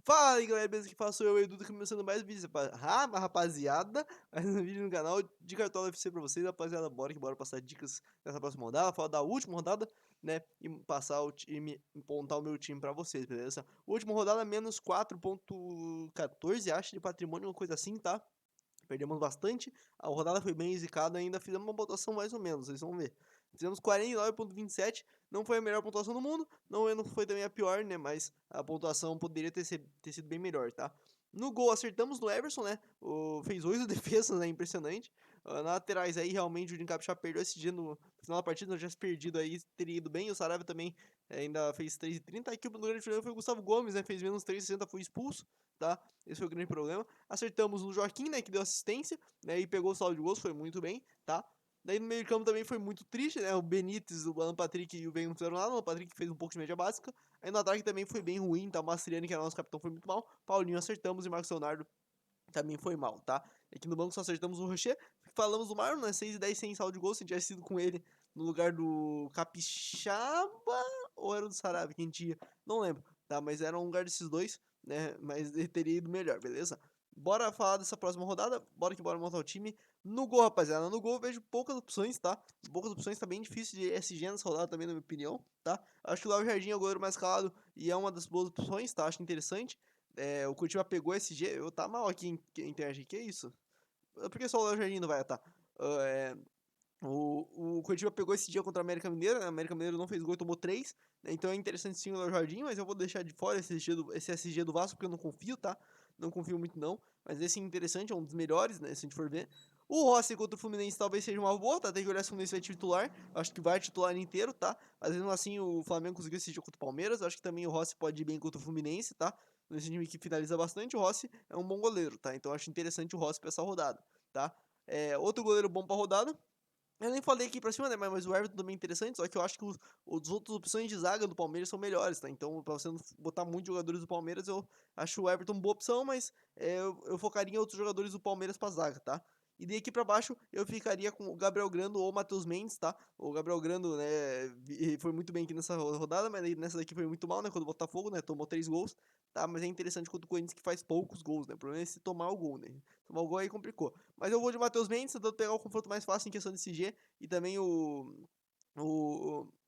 Fala aí galera, beleza? Que faço eu, Edu, tá começando mais vídeos, rapaziada, mais um vídeo no canal de Cartola FC pra vocês, rapaziada, bora passar dicas dessa próxima rodada, falar da última rodada, né, e passar o time, montar o meu time pra vocês, beleza? Última rodada, menos 4,14, acho, de patrimônio, uma coisa assim, tá? Perdemos bastante, a rodada foi bem zicada, ainda fizemos uma pontuação mais ou menos, vocês vão ver. Fizemos 49,27, não foi a melhor pontuação do mundo, não foi também a pior, né, mas a pontuação poderia ter sido bem melhor, tá? No gol acertamos no Everson, né, fez 8 defesas, né, impressionante. Na laterais aí, realmente, o Juninho Capixaba perdeu esse dia no final da partida, não tivesse perdido aí, teria ido bem. O Sarabia também ainda fez 3,30, aqui o grande problema foi o Gustavo Gomes, né, fez menos 3,60, foi expulso, tá? Esse foi o grande problema. Acertamos no Joaquim, né, que deu assistência, né, e pegou o saldo de gols, foi muito bem, tá? Daí no meio campo também foi muito triste, né, o Benítez, o Alan Patrick e o Veiga não fizeram nada, o Alan Patrick fez um pouco de média básica. Aí no ataque também foi bem ruim, tá? O Mastriani, que era nosso capitão, foi muito mal. Paulinho acertamos e Marcos Leonardo também foi mal, tá? Aqui no banco só acertamos o Rocher. Falamos do Marlon, né? 6 e 10 sem saldo de gol. Se tivesse sido com ele no lugar do Capixaba ou era o do Sarabia que a gente ia, não lembro, tá? Mas era um lugar desses dois, né? Mas ele teria ido melhor, beleza? Bora falar dessa próxima rodada. Bora montar o time. No gol, rapaziada. No gol eu vejo poucas opções, tá? Poucas opções, tá bem difícil de SG nessa rodada também, na minha opinião, tá? Acho que o Léo Jardim é o goleiro mais calado e é uma das boas opções, tá? Acho interessante. O Curitiba pegou SG. Eu tá mal aqui em internet. Que isso? Por que só o Léo Jardim não vai estar? O Curitiba pegou esse dia contra a América Mineira, né? A América Mineira não fez gol e tomou 3, né? Então é interessante sim o Léo Jardim, mas eu vou deixar de fora esse SG do Vasco, porque eu não confio, tá? Não confio muito não, mas esse é interessante, é um dos melhores, né, se a gente for ver. O Rossi contra o Fluminense talvez seja uma boa, tá? Tem que olhar se o Fluminense vai titular, acho que vai titular inteiro, tá? Mas mesmo assim o Flamengo conseguiu esse jogo contra o Palmeiras, acho que também o Rossi pode ir bem contra o Fluminense, tá? Nesse time que finaliza bastante, o Rossi é um bom goleiro, tá? Então acho interessante o Rossi pra essa rodada, tá? Outro goleiro bom pra rodada, eu nem falei aqui pra cima, né? Mas o Everton também é interessante, só que eu acho que os outras opções de zaga do Palmeiras são melhores, tá? Então, pra você não botar muitos jogadores do Palmeiras, eu acho o Everton uma boa opção, mas eu focaria em outros jogadores do Palmeiras pra zaga, tá? E daí aqui pra baixo, eu ficaria com o Gabriel Grando ou o Matheus Mendes, tá? O Gabriel Grando, né, foi muito bem aqui nessa rodada, mas nessa daqui foi muito mal, né? Quando o Botafogo, né, tomou 3 gols, tá? Mas é interessante quanto o Corinthians que faz poucos gols, né? O problema é se tomar o gol, né? Tomar o gol aí complicou. Mas eu vou de Matheus Mendes, tentando pegar o confronto mais fácil em questão de CG e também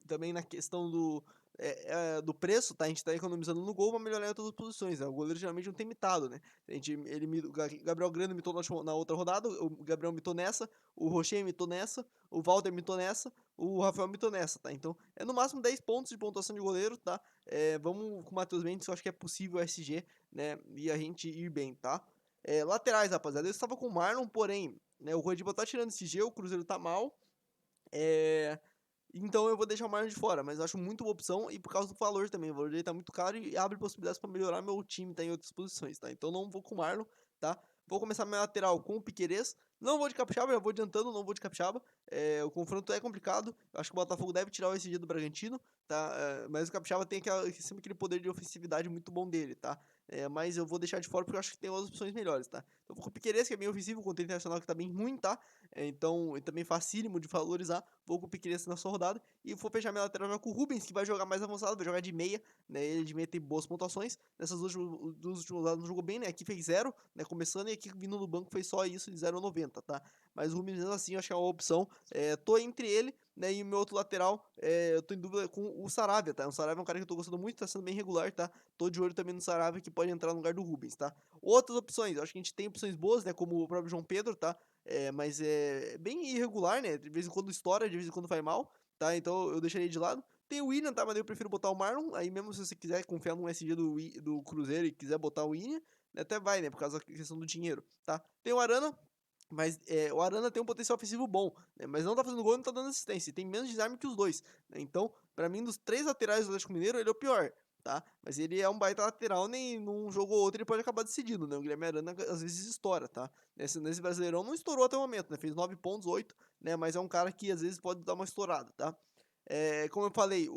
também na questão do preço, tá? A gente tá economizando no gol pra melhorar em todas as posições, né? O goleiro geralmente não tem mitado, né? O Gabriel Grando mitou na outra rodada, o Gabriel mitou nessa, o Rocher mitou nessa, o Walter mitou nessa, o Rafael mitou nessa, tá? Então é no máximo 10 pontos de pontuação de goleiro, tá? Vamos com o Matheus Mendes, eu acho que é possível o SG, né? E a gente ir bem, tá? Laterais, rapaziada, eu estava com o Marlon, porém, né, o Coritiba tá tirando esse G, o Cruzeiro tá mal. Então eu vou deixar o Marlon de fora, mas eu acho muito boa opção e por causa do valor também. O valor dele tá muito caro e abre possibilidades para melhorar meu time, tá em outras posições, tá? Então não vou com o Marlon, tá? Vou começar minha lateral com o Piquerez. Não vou de Capixaba, já vou adiantando, não vou de Capixaba. O confronto é complicado. Eu acho que o Botafogo deve tirar o SG do Bragantino, tá? Mas o Capixaba tem sempre aquele poder de ofensividade muito bom dele, tá? Mas eu vou deixar de fora porque eu acho que tem outras opções melhores, tá? Então vou com o Piquerez, que é bem ofensivo, contra o Internacional que tá bem ruim, tá? Então, e também facílimo de valorizar. Vou com o Piquerez na sua rodada. E vou fechar minha lateral com o Rubens, que vai jogar mais avançado, vai jogar de meia, né? Ele de meia tem boas pontuações. Nessas duas últimas rodadas não jogou bem, né? Aqui fez 0, né? Começando, e aqui vindo no banco fez só isso de 0,90, tá? Mas o Rubens, assim, eu acho que é uma opção. Tô entre ele, né? E o meu outro lateral, eu tô em dúvida com o Saravia, tá? O Saravia é um cara que eu tô gostando muito, tá sendo bem regular, tá? Tô de olho também no Saravia, que pode entrar no lugar do Rubens, tá? Outras opções, eu acho que a gente tem opções boas, né? Como o próprio João Pedro, tá? Mas é bem irregular, né? De vez em quando estoura, de vez em quando vai mal, tá? Então eu deixaria de lado. Tem o William, tá? Mas eu prefiro botar o Marlon. Aí mesmo se você quiser confiar no SG do Cruzeiro e quiser botar o William, até vai, né? Por causa da questão do dinheiro, tá? Tem o Arana, mas o Arana tem um potencial ofensivo bom, né? Mas não tá fazendo gol e não tá dando assistência. E tem menos desarme que os dois, né? Então, pra mim, dos 3 laterais do Atlético Mineiro, ele é o pior, tá? Mas ele é um baita lateral, nem num jogo ou outro ele pode acabar decidindo, né? O Guilherme Arana às vezes estoura, tá? Nesse Brasileirão não estourou até o momento, né? Fez 9 pontos, 8, né? Mas é um cara que às vezes pode dar uma estourada, tá? Como eu falei,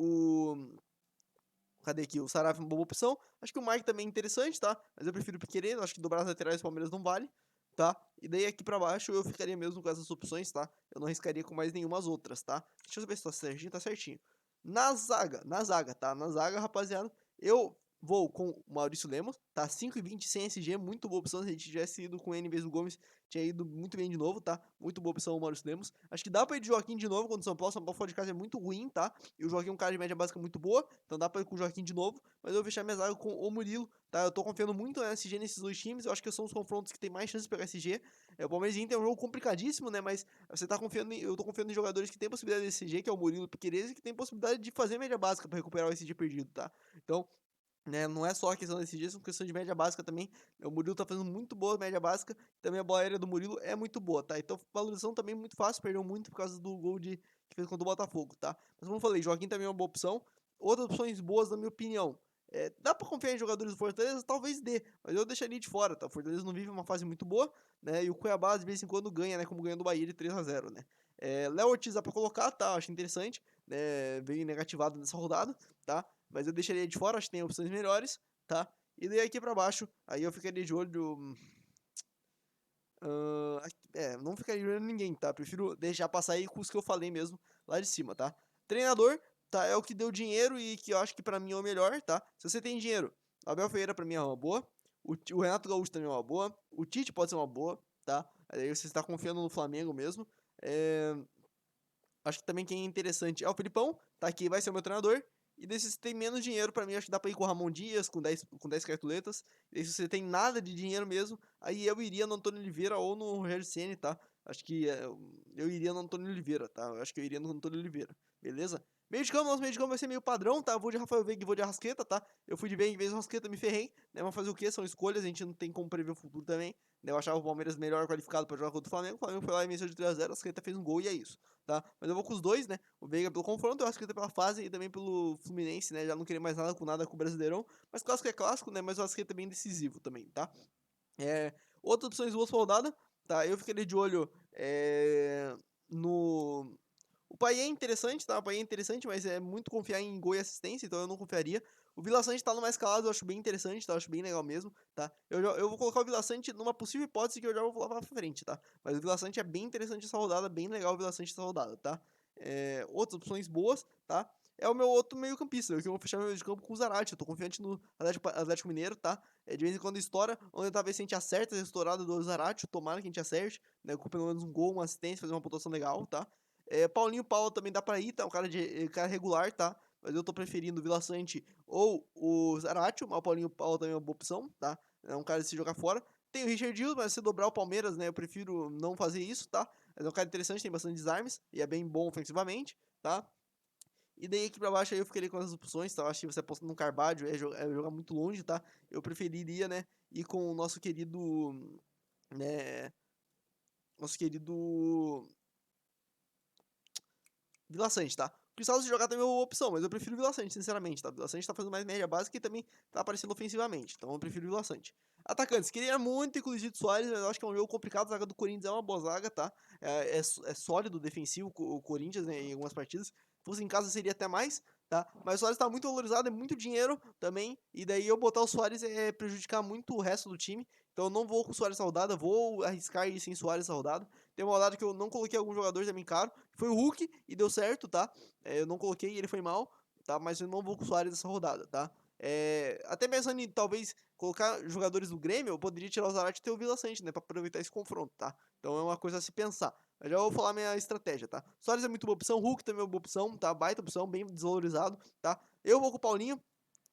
Cadê aqui? O Saraiva é uma boa opção. Acho que o Mike também é interessante, tá? Mas eu prefiro o Piquerez. Acho que dobrar as laterais do Palmeiras não vale, tá? E daí aqui pra baixo eu ficaria mesmo com essas opções, tá? Eu não arriscaria com mais nenhumas outras, tá? Deixa eu ver se tá certinho, tá certinho. Na zaga, tá? Na zaga, rapaziada, eu vou com o Maurício Lemos, tá? 5,20 sem SG, muito boa opção. Se a gente tivesse ido com ele em vez do Gomes, tinha ido muito bem de novo, tá? Muito boa opção o Maurício Lemos. Acho que dá pra ir de Joaquim de novo contra o São Paulo. São Paulo fora de casa é muito ruim, tá? E o Joaquim é um cara de média básica muito boa, então dá pra ir com o Joaquim de novo. Mas eu vou fechar minha zaga com o Murilo, tá? Eu tô confiando muito na SG nesses dois times. Eu acho que são os confrontos que tem mais chance de pegar SG. O Palmeiras e Inter é um jogo complicadíssimo, né? Mas você tá confiando eu tô confiando em jogadores que tem possibilidade de SG, que é o Murilo e o Piquerez, e que tem possibilidade de fazer média básica pra recuperar o SG perdido, tá? Então, né, não é só a questão desse dia, são questão de média básica também. O Murilo tá fazendo muito boa média básica. Também a bola aérea do Murilo é muito boa, tá? Então, valorização também muito fácil. Perdeu muito por causa do gol que fez contra o Botafogo, tá? Mas como eu falei, Joaquim também é uma boa opção. Outras opções boas, na minha opinião. Dá pra confiar em jogadores do Fortaleza? Talvez dê, mas eu deixaria de fora, tá? O Fortaleza não vive uma fase muito boa, né? E o Cuiabá de vez em quando ganha, né? Como ganha do Bahia de 3-0, né? Léo Ortiz dá pra colocar, tá? Acho interessante, né? Veio negativado nessa rodada, tá? Mas eu deixaria de fora, acho que tem opções melhores, tá? E daí aqui pra baixo, aí eu ficaria de olho. Não ficaria de olho em ninguém, tá? Prefiro deixar passar aí com os que eu falei mesmo lá de cima, tá? Treinador, tá? É o que deu dinheiro e que eu acho que pra mim é o melhor, tá? Se você tem dinheiro, Abel Ferreira pra mim é uma boa. O Renato Gaúcho também é uma boa. O Tite pode ser uma boa, tá? Aí você está confiando no Flamengo mesmo. Acho que também quem é interessante é o Filipão, tá aqui, vai ser o meu treinador. E daí se você tem menos dinheiro, pra mim acho que dá pra ir com o Ramon Dias, com 10 cartoletas. E se você tem nada de dinheiro mesmo, aí eu iria no Antônio Oliveira ou no Rogério Ceni, tá? Acho que eu iria no Antônio Oliveira, tá? Eu acho que eu iria no Antônio Oliveira, beleza? Meio de campo, nosso meio de campo vai ser meio padrão, tá? Eu vou de Rafael Veiga e vou de Arrascaeta, tá? Eu fui de Veiga em vez do Arrascaeta, me ferrei, né? Mas fazer o quê? São escolhas, a gente não tem como prever o futuro também. Né? Eu achava o Palmeiras melhor qualificado pra jogar contra o Flamengo. O Flamengo foi lá e venceu de 3-0, o Arrascaeta fez um gol e é isso, tá? Mas eu vou com os dois, né? O Veiga pelo confronto, eu acho que até pela fase e também pelo Fluminense, né? Já não queria mais nada com o Brasileirão. Mas clássico é clássico, né? Mas eu acho que é bem decisivo também, tá? Outras opções boas pra rodada, tá? Eu ficaria de olho no. O Payet é interessante, tá? O Payet é interessante, mas é muito confiar em gol e assistência, então eu não confiaria. O Vila Sante tá no mais calado, eu acho bem interessante, tá? Eu acho bem legal mesmo, tá? Eu vou colocar o Vila Sante numa possível hipótese que eu já vou falar pra frente, tá? Mas o Vila Sante é bem interessante essa rodada, bem legal o Vila Sante essa rodada, tá? Outras opções boas, tá? É o meu outro meio campista, eu vou fechar meu meio de campo com o Zarate, eu tô confiante no Atlético Mineiro, tá? De vez em quando estoura, vamos tentar ver se a gente acerta essa estourada do Zarate, tomara que a gente acerte, né? Com pelo menos um gol, uma assistência, fazer uma pontuação legal, tá? Paulinho Paulo também dá pra ir, tá? Um cara regular, tá? Mas eu tô preferindo o Vila Sante ou o Zaratio, mas o Paulinho Paulo também é uma boa opção, tá? É um cara de se jogar fora. Tem o Richard Dias, mas se dobrar o Palmeiras, né? Eu prefiro não fazer isso, tá? Mas é um cara interessante, tem bastante desarmes e é bem bom ofensivamente, tá? E daí aqui pra baixo aí eu ficaria com as opções, tá? Eu acho que você apostando no Carvalho é jogar muito longe, tá? Eu preferiria, né? Ir com o nosso querido, né? Nosso querido Vila Sante, tá? O Cristal se jogar também é uma opção, mas eu prefiro o Vila Sante, sinceramente, tá? O Vila Sante tá fazendo mais média básica e também tá aparecendo ofensivamente, então eu prefiro o Vila Sante. Atacantes, queria muito incluir o Soares, mas eu acho que é um jogo complicado, a zaga do Corinthians é uma boa zaga, tá? É sólido, defensivo, o Corinthians, né, em algumas partidas. Se fosse em casa seria até mais, tá? Mas o Soares tá muito valorizado, é muito dinheiro também, e daí eu botar o Soares é prejudicar muito o resto do time, então eu não vou com o Soares essa rodada, vou arriscar ir sem Soares essa rodada. Tem uma rodada que eu não coloquei algum jogador também caro, foi o Hulk e deu certo, tá? Eu não coloquei e ele foi mal, tá? Mas eu não vou com o Soares nessa rodada, tá? Até pensando em talvez colocar jogadores do Grêmio, eu poderia tirar o Zarate e ter o Vila Sante, né? Pra aproveitar esse confronto, tá? Então é uma coisa a se pensar. Eu já vou falar minha estratégia, tá? Soares é muito boa opção, Hulk também é uma boa opção, tá? Baita opção, bem desvalorizado, tá? Eu vou com o Paulinho,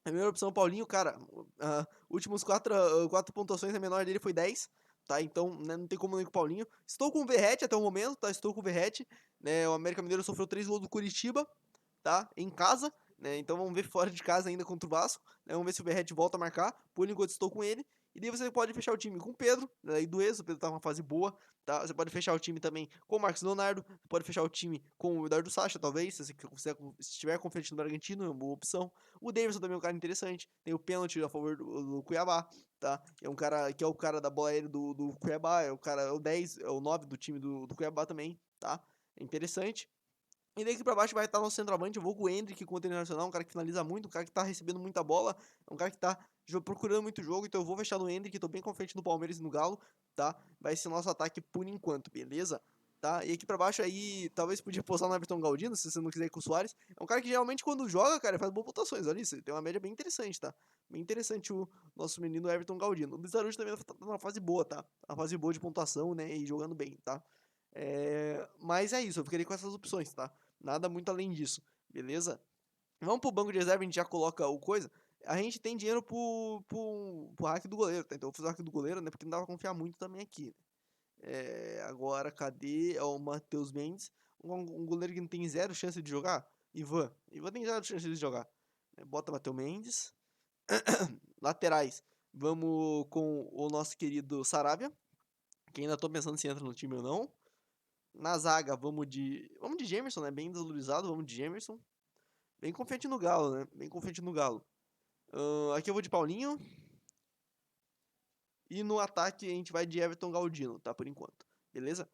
a primeira opção, Paulinho, cara, últimos quatro pontuações, a menor dele foi 10, tá? Então, né, não tem como nem com o Paulinho. Estou com o Verratti até o momento, tá? Estou com o Verratti, né? O América Mineiro sofreu 3 gols do Curitiba, tá? Em casa, né? Então vamos ver fora de casa ainda contra o Vasco, né? Vamos ver se o Verratti volta a marcar. Por enquanto estou com ele. E daí você pode fechar o time com o Pedro, né? E do ex, o Pedro tá numa fase boa, tá? Você pode fechar o time também com o Marcos Leonardo, pode fechar o time com o Eduardo Sacha, talvez, se você estiver confiante no Bragantino, é uma boa opção. O Davidson também é um cara interessante, tem o pênalti a favor do Cuiabá, tá? É um cara que é o cara da bola aérea do Cuiabá, é o 10, é o 9 do time do Cuiabá também, tá? É interessante. E daí aqui pra baixo vai estar nosso centroavante, eu vou com o Endrick contra o Internacional, um cara que finaliza muito, um cara que tá recebendo muita bola, um cara que tá procurando muito jogo, então eu vou fechar no Endrick, tô bem confiante no Palmeiras e no Galo, tá? Vai ser nosso ataque por enquanto, beleza? tá? E aqui pra baixo aí, talvez podia postar no Everton Galdino, se você não quiser ir com o Suárez. É um cara que geralmente quando joga, cara, faz boas pontuações, olha isso, ele tem uma média bem interessante, tá? Bem interessante o nosso menino Everton Galdino. O Luiz Araújo também tá numa fase boa, tá? Uma fase boa de pontuação, né, e jogando bem, tá? Mas é isso, eu ficaria com essas opções, tá? Nada muito além disso, beleza? Vamos pro banco de reserva, a gente já coloca o coisa. A gente tem dinheiro pro hack do goleiro, tá? Então eu vou fazer o hack do goleiro, né? Porque não dá pra confiar muito também aqui. Agora, cadê? É o Matheus Mendes. Um goleiro que não tem zero chance de jogar. Ivan. Ivan tem zero chance de jogar. Bota Matheus Mendes. Laterais. Vamos com o nosso querido Sarabia. Que ainda tô pensando se entra no time ou não. Na zaga, vamos de Gemerson, né? Bem desvalorizado, vamos de Gemerson. Bem confiante no Galo, né? Bem confiante no Galo. Aqui eu vou de Paulinho. E no ataque a gente vai de Everton Galdino, tá? Por enquanto. Beleza?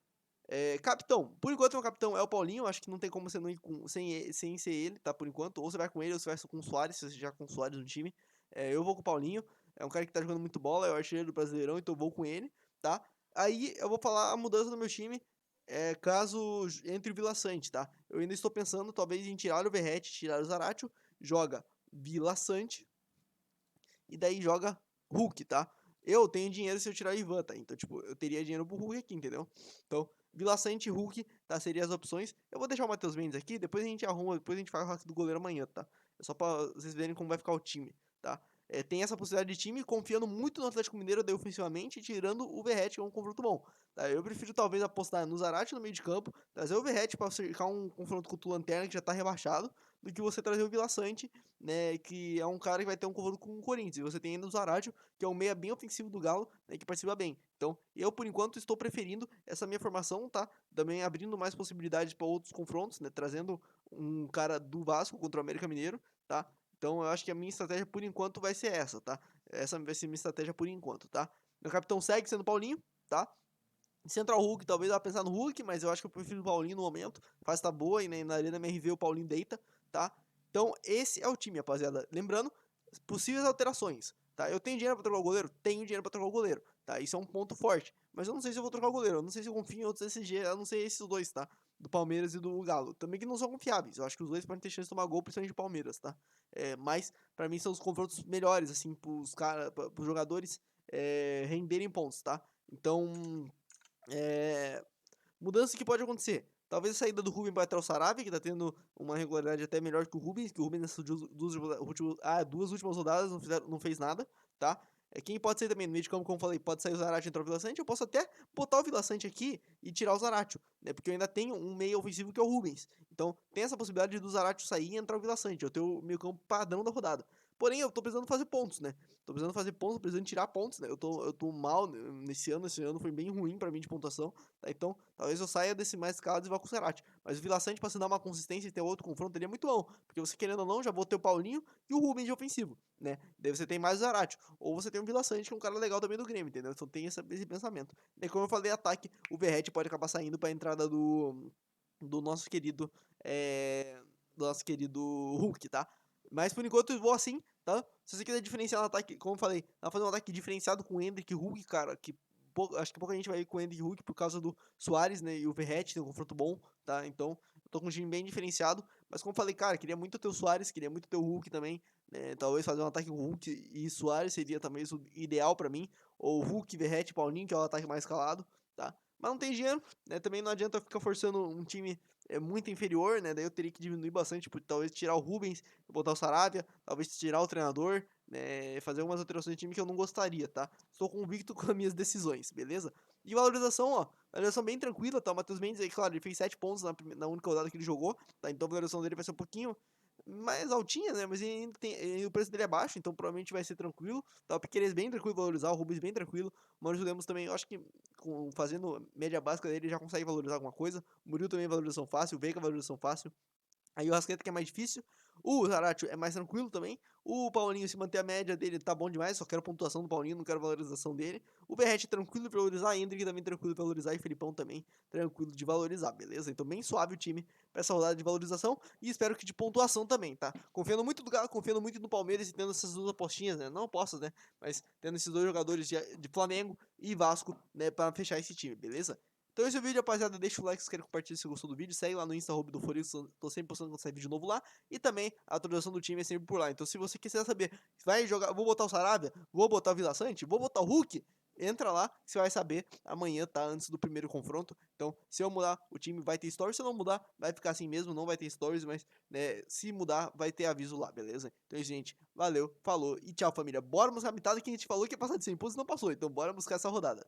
Capitão. Por enquanto, meu capitão é o Paulinho. Acho que não tem como você não ir sem ser ele, tá? Por enquanto. Ou você vai com ele, ou você vai com o Suárez, se você já com o Suárez no time. Eu vou com o Paulinho. É um cara que tá jogando muito bola, é o artilheiro do Brasileirão, então eu vou com ele, tá? Aí eu vou falar a mudança do meu time, caso entre o Vila Sante, tá? Eu ainda estou pensando, talvez, em tirar o Verratti, tirar o Zaratio, joga Vila Sante, e daí joga Hulk, tá? Eu tenho dinheiro se eu tirar o Ivan, tá? Então, tipo, eu teria dinheiro pro Hulk aqui, entendeu? Então, Vila Sante e Hulk, tá? Seriam as opções. Eu vou deixar o Matheus Mendes aqui, depois a gente arruma, depois a gente faz o hack do goleiro amanhã, tá? É só pra vocês verem como vai ficar o time, tá? Tem essa possibilidade de time, confiando muito no Atlético Mineiro daí ofensivamente, tirando o Verratti, que é um confronto bom. Tá? Eu prefiro talvez apostar no Zarate no meio de campo, trazer o Verratti pra cercar um confronto com o Lanterna, que já tá rebaixado, do que você trazer o Vila Sante, né, que é um cara que vai ter um confronto com o Corinthians. E você tem ainda o Zaratio, que é um meia bem ofensivo do Galo, né, que participa bem. Então, eu por enquanto estou preferindo essa minha formação, tá? Também abrindo mais possibilidades para outros confrontos, né, trazendo um cara do Vasco contra o América Mineiro, tá? Então, eu acho que a minha estratégia por enquanto vai ser essa, tá? Essa vai ser minha estratégia por enquanto, tá? Meu capitão segue sendo Paulinho, tá? Central Hulk, talvez eu vá pensar no Hulk, mas eu acho que eu prefiro o Paulinho no momento. Faz tá boa e na Arena MRV o Paulinho deita, tá? Então, esse é o time, rapaziada. Lembrando, possíveis alterações, tá? Eu tenho dinheiro pra trocar o goleiro? Tenho dinheiro pra trocar o goleiro, tá? Isso é um ponto forte. Mas eu não sei se eu vou trocar o goleiro. Eu não sei se eu confio em outros SG. Eu não sei esses dois, tá? Do Palmeiras e do Galo. Também que não são confiáveis. Eu acho que os dois podem ter chance de tomar gol, principalmente do Palmeiras, tá? Mas, pra mim, são os confrontos melhores, assim, pros jogadores renderem pontos, tá? Então, é, mudança que pode acontecer. Talvez a saída do Rubens para entrar o Sarabia, que tá tendo uma regularidade até melhor que o Rubens nessas duas últimas rodadas não fez nada, tá? Quem pode sair também no meio de campo, como eu falei, pode sair o Zarate e entrar o Vila Sante. Eu posso até botar o Vila Sante aqui e tirar o Zaratio, né? Porque eu ainda tenho um meio ofensivo que é o Rubens. Então tem essa possibilidade do Zaratio sair e entrar o Vila Sante. Eu tenho o meio campo padrão da rodada. Porém, eu tô precisando fazer pontos, né? Tô precisando fazer pontos, tô precisando tirar pontos, né? Eu tô mal nesse ano. Esse ano foi bem ruim pra mim de pontuação. Tá? Então, talvez eu saia desse mais escalados e vá com o Cerati. Mas o Vila Sante, pra se dar uma consistência e ter outro confronto, ele é muito bom. Porque você, querendo ou não, já vou ter o Paulinho e o Rubens de ofensivo, né? Daí você tem mais o Zarate. Ou você tem o Vila Sante, que é um cara legal também do Grêmio, entendeu? Então tem esse pensamento. E como eu falei, ataque, o Verratti pode acabar saindo pra entrada do nosso querido. Do nosso querido Hulk, tá? Mas por enquanto eu vou assim, tá? Se você quiser diferenciar no ataque, como eu falei, dá pra fazer um ataque diferenciado com o Hendrick e Hulk, cara, que acho que pouca gente vai ir com o Hendrick e Hulk por causa do Soares, né? E o Verratti tem um confronto bom, tá? Então, eu tô com um time bem diferenciado. Mas como eu falei, cara, queria muito ter o Soares, queria muito ter o Hulk também. Né? Talvez fazer um ataque com Hulk e Soares seria também o ideal pra mim. Ou Hulk, Verratti, Paulinho, que é o ataque mais escalado, tá? Mas não tem dinheiro, né? Também não adianta ficar forçando um time muito inferior, né? Daí eu teria que diminuir bastante, tipo, talvez tirar o Rubens, botar o Saravia, talvez tirar o treinador, né? Fazer algumas alterações de time que eu não gostaria, tá? Estou convicto com as minhas decisões, beleza? E valorização, ó, valorização bem tranquila, tá? O Matheus Mendes aí, claro, ele fez 7 pontos na única rodada que ele jogou, tá? Então a valorização dele vai ser um pouquinho mais altinha, né? Mas ele ainda o preço dele é baixo, então provavelmente vai ser tranquilo. Tá? O Piqueires bem tranquilo valorizar, o Rubens bem tranquilo. O Maurício Lemos também, eu acho que fazendo média básica dele já consegue valorizar alguma coisa. O Murilo também valorização fácil, o Veiga valorização fácil. Aí o Rascaeta que é mais difícil. O Zaratio é mais tranquilo também. O Paulinho, se manter a média dele, tá bom demais. Só quero pontuação do Paulinho, não quero valorização dele. O Verratti tranquilo de valorizar. Hendrick também tranquilo de valorizar. E Felipão também tranquilo de valorizar, beleza? Então bem suave o time pra essa rodada de valorização. E espero que de pontuação também, tá? Confiando muito no Galo, confiando muito no Palmeiras e tendo essas duas apostinhas, né? Não apostas, né? Mas tendo esses dois jogadores de Flamengo e Vasco, né? Pra fechar esse time, beleza? Então esse é o vídeo, rapaziada. Deixa o like, se inscreve, compartilha se gostou do vídeo. Segue lá no Insta, do Forix, tô sempre postando quando sair vídeo novo lá. E também a atualização do time é sempre por lá. Então se você quiser saber, vai jogar, vou botar o Saravia, vou botar o Vila Sante, vou botar o Hulk, entra lá, que você vai saber amanhã, tá? Antes do primeiro confronto. Então, se eu mudar, o time vai ter stories. Se eu não mudar, vai ficar assim mesmo, não vai ter stories, mas né, se mudar, vai ter aviso lá, beleza? Então, gente, valeu, falou e tchau, família. Bora buscar a mitada que a gente falou que ia passar de 100 pontos e não passou. Então, bora buscar essa rodada.